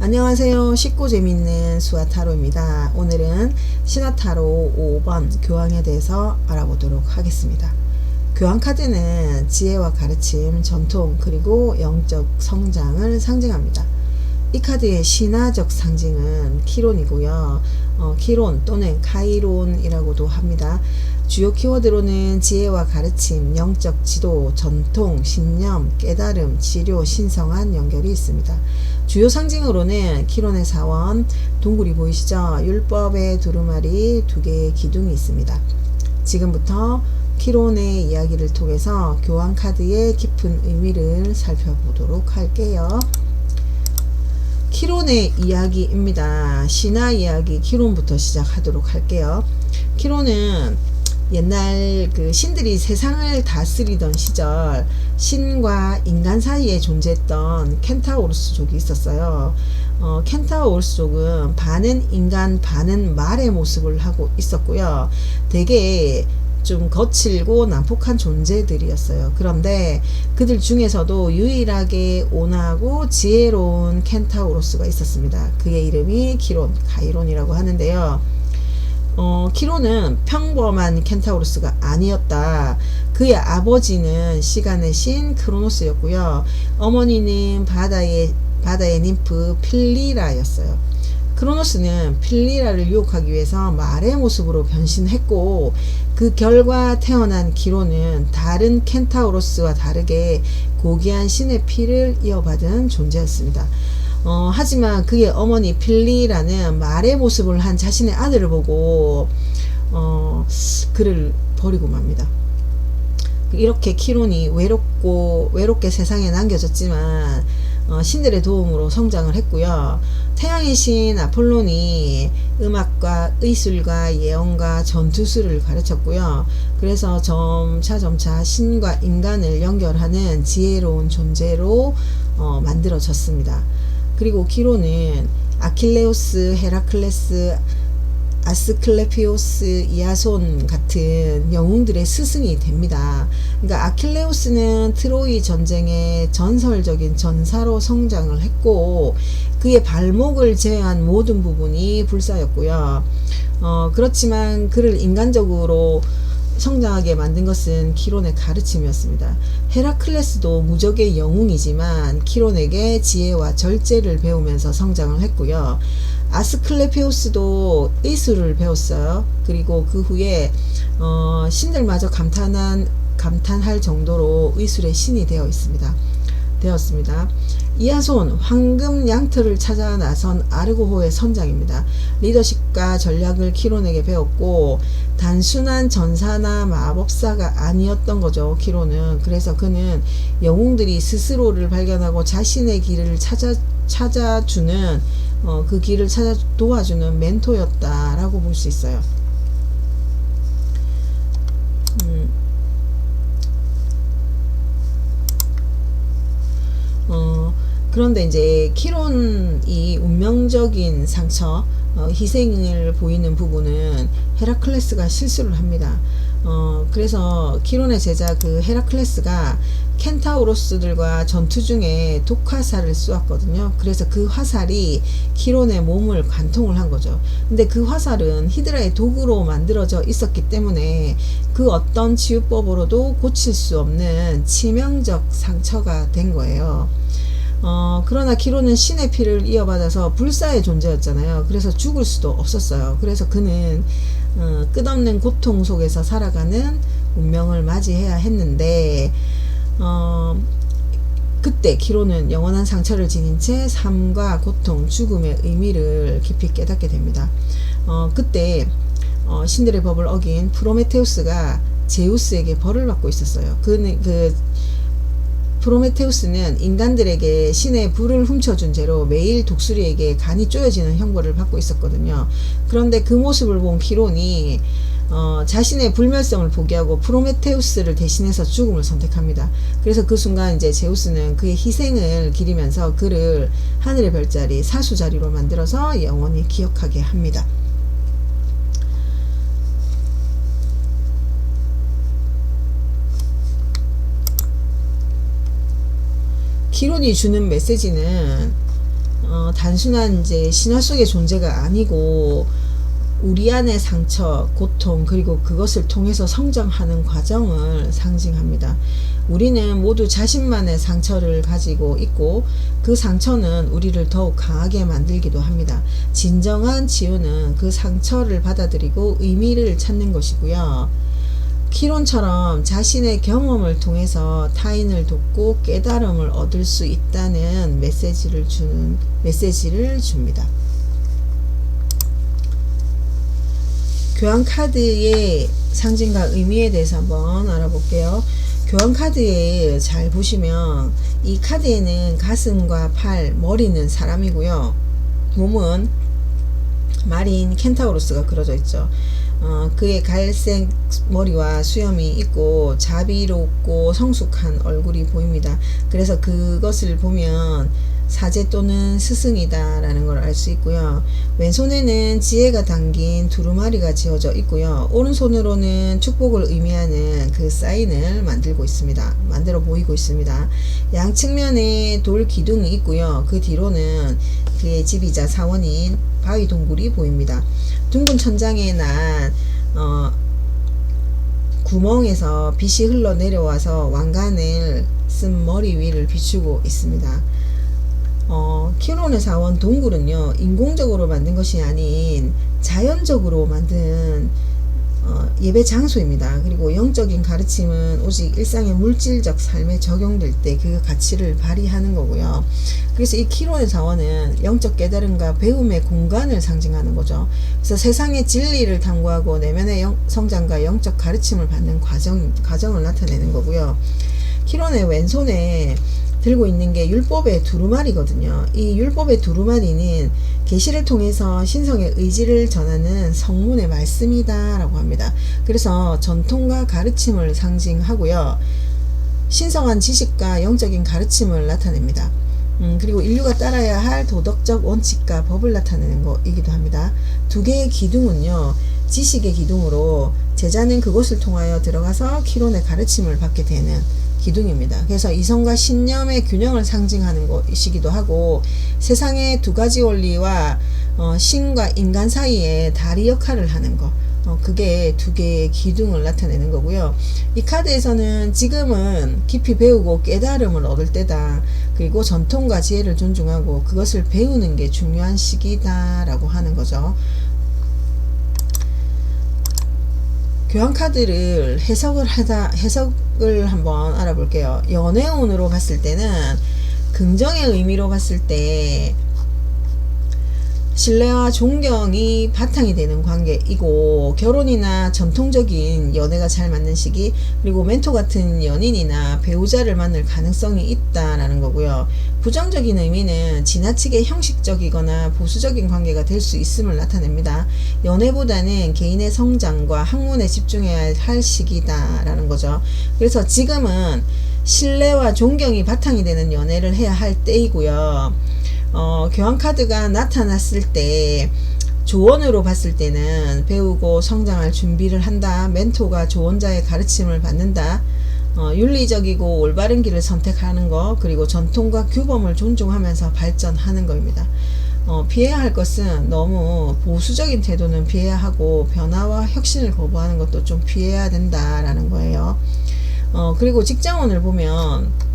안녕하세요. 쉽고 재밌는 수아타로입니다. 오늘은 신화타로 5번 교황에 대해서 알아보도록 하겠습니다. 교황카드는 지혜와 가르침, 전통, 그리고 영적 성장을 상징합니다. 이 카드의 신화적 상징은 키론이고요. 키론 또는 카이론이라고도 합니다. 주요 키워드로는 지혜와 가르침, 영적 지도, 전통, 신념, 깨달음, 치료, 신성한 연결이 있습니다. 주요 상징으로는 키론의 사원, 동굴이 보이시죠? 율법의 두루마리, 2개의 기둥이 있습니다. 지금부터 키론의 이야기를 통해서 교황 카드의 깊은 의미를 살펴보도록 할게요. 키론의 이야기입니다. 신화 이야기 키론부터 시작하도록 할게요. 키론은 옛날 그 신들이 세상을 다스리던 시절 신과 인간 사이에 존재했던 켄타우로스족이 있었어요. 켄타우로스족은 반은 인간 반은 말의 모습을 하고 있었고요. 되게 좀 거칠고 난폭한 존재들이었어요. 그런데 그들 중에서도 유일하게 온화하고 지혜로운 켄타우로스가 있었습니다. 그의 이름이 키론, 카이론이라고 하는데요. 키론은 평범한 켄타우로스가 아니었다. 그의 아버지는 시간의 신 크로노스였고요. 어머니는 바다의 님프 필리라였어요. 크로노스는 필리라를 유혹하기 위해서 말의 모습으로 변신했고, 그 결과 태어난 키론은 다른 켄타우로스와 다르게 고귀한 신의 피를 이어받은 존재였습니다. 하지만 그의 어머니 필리라는 말의 모습을 한 자신의 아들을 보고 그를 버리고 맙니다. 이렇게 키론이 외롭게 세상에 남겨졌지만 신들의 도움으로 성장을 했고요. 태양의 신 아폴론이 음악과 의술과 예언과 전투술을 가르쳤고요. 그래서 점차 신과 인간을 연결하는 지혜로운 존재로 만들어졌습니다. 그리고 키론은 아킬레우스, 헤라클레스, 아스클레피오스, 이아손 같은 영웅들의 스승이 됩니다. 그러니까 아킬레우스는 트로이 전쟁의 전설적인 전사로 성장을 했고, 그의 발목을 제외한 모든 부분이 불사였고요. 그렇지만 그를 인간적으로 성장하게 만든 것은 키론의 가르침이었습니다. 헤라클레스도 무적의 영웅이지만 키론에게 지혜와 절제를 배우면서 성장을 했고요. 아스클레피오스도 의술을 배웠어요. 그리고 그 후에 신들마저 감탄할 정도로 의술의 신이 되었습니다. 이아손, 황금 양털을 찾아 나선 아르고호의 선장입니다. 리더십과 전략을 키론에게 배웠고, 단순한 전사나 마법사가 아니었던 거죠, 키론은. 그래서 그는 영웅들이 스스로를 발견하고 자신의 길을 찾아주는 그 길을 도와주는 멘토였다라고 볼 수 있어요. 그런데 이제 키론이 운명적인 상처, 희생을 보이는 부분은 헤라클레스가 실수를 합니다. 그래서 키론의 제자 그 헤라클레스가 켄타우로스들과 전투 중에 독화살을 쏘았거든요. 그래서 그 화살이 키론의 몸을 관통을 한 거죠. 근데 그 화살은 히드라의 도구로 만들어져 있었기 때문에 그 어떤 치유법으로도 고칠 수 없는 치명적 상처가 된 거예요. 그러나 키론은 신의 피를 이어받아서 불사의 존재였잖아요. 그래서 죽을 수도 없었어요. 그래서 그는 끝없는 고통 속에서 살아가는 운명을 맞이해야 했는데, 그때 키론은 영원한 상처를 지닌 채 삶과 고통, 죽음의 의미를 깊이 깨닫게 됩니다. 그때 신들의 법을 어긴 프로메테우스가 제우스에게 벌을 받고 있었어요. 프로메테우스는 인간들에게 신의 불을 훔쳐준 죄로 매일 독수리에게 간이 쪼여지는 형벌을 받고 있었거든요. 그런데 그 모습을 본 키론이 자신의 불멸성을 포기하고 프로메테우스를 대신해서 죽음을 선택합니다. 그래서 그 순간 이제 제우스는 그의 희생을 기리면서 그를 하늘의 별자리, 사수자리로 만들어서 영원히 기억하게 합니다. 키론이 주는 메시지는 단순한 이제 신화 속의 존재가 아니고 우리 안의 상처, 고통, 그리고 그것을 통해서 성장하는 과정을 상징합니다. 우리는 모두 자신만의 상처를 가지고 있고 그 상처는 우리를 더욱 강하게 만들기도 합니다. 진정한 치유는 그 상처를 받아들이고 의미를 찾는 것이고요. 키론처럼 자신의 경험을 통해서 타인을 돕고 깨달음을 얻을 수 있다는 메시지를 줍니다. 교환카드의 상징과 의미에 대해서 한번 알아볼게요. 교환카드에 잘 보시면 이 카드에는 가슴과 팔, 머리는 사람이고요. 몸은 말인 켄타우로스가 그려져 있죠. 그의 갈색 머리와 수염이 있고 자비롭고 성숙한 얼굴이 보입니다. 그래서 그것을 보면 사제 또는 스승이다 라는 걸 알 수 있고요. 왼손에는 지혜가 담긴 두루마리가 지어져 있고요. 오른손으로는 축복을 의미하는 그 사인을 만들어 보이고 있습니다. 양측면에 돌 기둥이 있고요. 그 뒤로는 그의 집이자 사원인 바위 동굴이 보입니다. 둥근 천장에 난 구멍에서 빛이 흘러내려와서 왕관을 쓴 머리 위를 비추고 있습니다. 키론의 사원 동굴은요, 인공적으로 만든 것이 아닌 자연적으로 만든 예배 장소입니다. 그리고 영적인 가르침은 오직 일상의 물질적 삶에 적용될 때 그 가치를 발휘하는 거고요. 그래서 이 키론의 사원은 영적 깨달음과 배움의 공간을 상징하는 거죠. 그래서 세상의 진리를 탐구하고 내면의 성장과 영적 가르침을 받는 과정을 나타내는 거고요. 키론의 왼손에 들고 있는 게 율법의 두루마리거든요. 이 율법의 두루마리는 계시를 통해서 신성의 의지를 전하는 성문의 말씀이다 라고 합니다. 그래서 전통과 가르침을 상징하고요. 신성한 지식과 영적인 가르침을 나타냅니다. 그리고 인류가 따라야 할 도덕적 원칙과 법을 나타내는 것이기도 합니다. 두 개의 기둥은요, 지식의 기둥으로 제자는 그곳을 통하여 들어가서 키론의 가르침을 받게 되는 기둥입니다. 그래서 이성과 신념의 균형을 상징하는 것이기도 하고, 세상의 두 가지 원리와 신과 인간 사이에 다리 역할을 하는 것, 그게 두 개의 기둥을 나타내는 거고요. 이 카드에서는 지금은 깊이 배우고 깨달음을 얻을 때다, 그리고 전통과 지혜를 존중하고 그것을 배우는 게 중요한 시기다 라고 하는 거죠. 교환카드를 해석을 한번 알아볼게요. 연애운으로 봤을 때는 긍정의 의미로 봤을 때 신뢰와 존경이 바탕이 되는 관계이고, 결혼이나 전통적인 연애가 잘 맞는 시기, 그리고 멘토 같은 연인이나 배우자를 만날 가능성이 있다라는 거고요. 부정적인 의미는 지나치게 형식적이거나 보수적인 관계가 될 수 있음을 나타냅니다. 연애보다는 개인의 성장과 학문에 집중해야 할 시기다라는 거죠. 그래서 지금은 신뢰와 존경이 바탕이 되는 연애를 해야 할 때이고요. 교환카드가 나타났을 때 조언으로 봤을 때는 배우고 성장할 준비를 한다, 멘토가 조언자의 가르침을 받는다, 윤리적이고 올바른 길을 선택하는 것, 그리고 전통과 규범을 존중하면서 발전하는 것입니다. 피해야 할 것은 너무 보수적인 태도는 피해야 하고 변화와 혁신을 거부하는 것도 좀 피해야 된다라는 거예요. 그리고 직장운을 보면,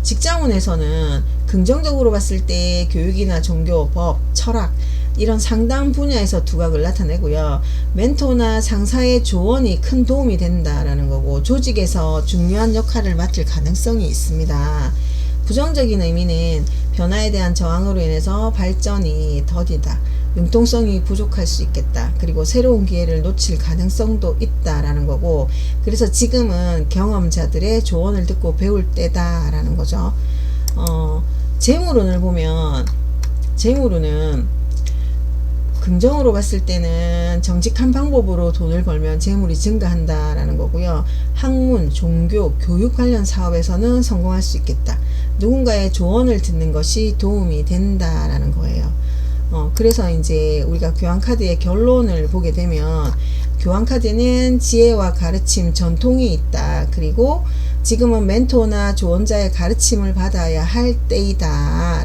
직장운에서는 긍정적으로 봤을 때 교육이나 종교, 법, 철학 이런 상당 분야에서 두각을 나타내고요. 멘토나 상사의 조언이 큰 도움이 된다라는 거고, 조직에서 중요한 역할을 맡을 가능성이 있습니다. 부정적인 의미는 변화에 대한 저항으로 인해서 발전이 더디다, 융통성이 부족할 수 있겠다, 그리고 새로운 기회를 놓칠 가능성도 있다라는 거고, 그래서 지금은 경험자들의 조언을 듣고 배울 때다라는 거죠. 재물운을 보면, 재물운은 긍정으로 봤을 때는 정직한 방법으로 돈을 벌면 재물이 증가한다라는 거고요. 학문, 종교, 교육 관련 사업에서는 성공할 수 있겠다. 누군가의 조언을 듣는 것이 도움이 된다라는 거예요. 그래서 이제 우리가 교환카드의 결론을 보게 되면, 교환카드는 지혜와 가르침, 전통이 있다. 그리고 지금은 멘토나 조언자의 가르침을 받아야 할 때이다.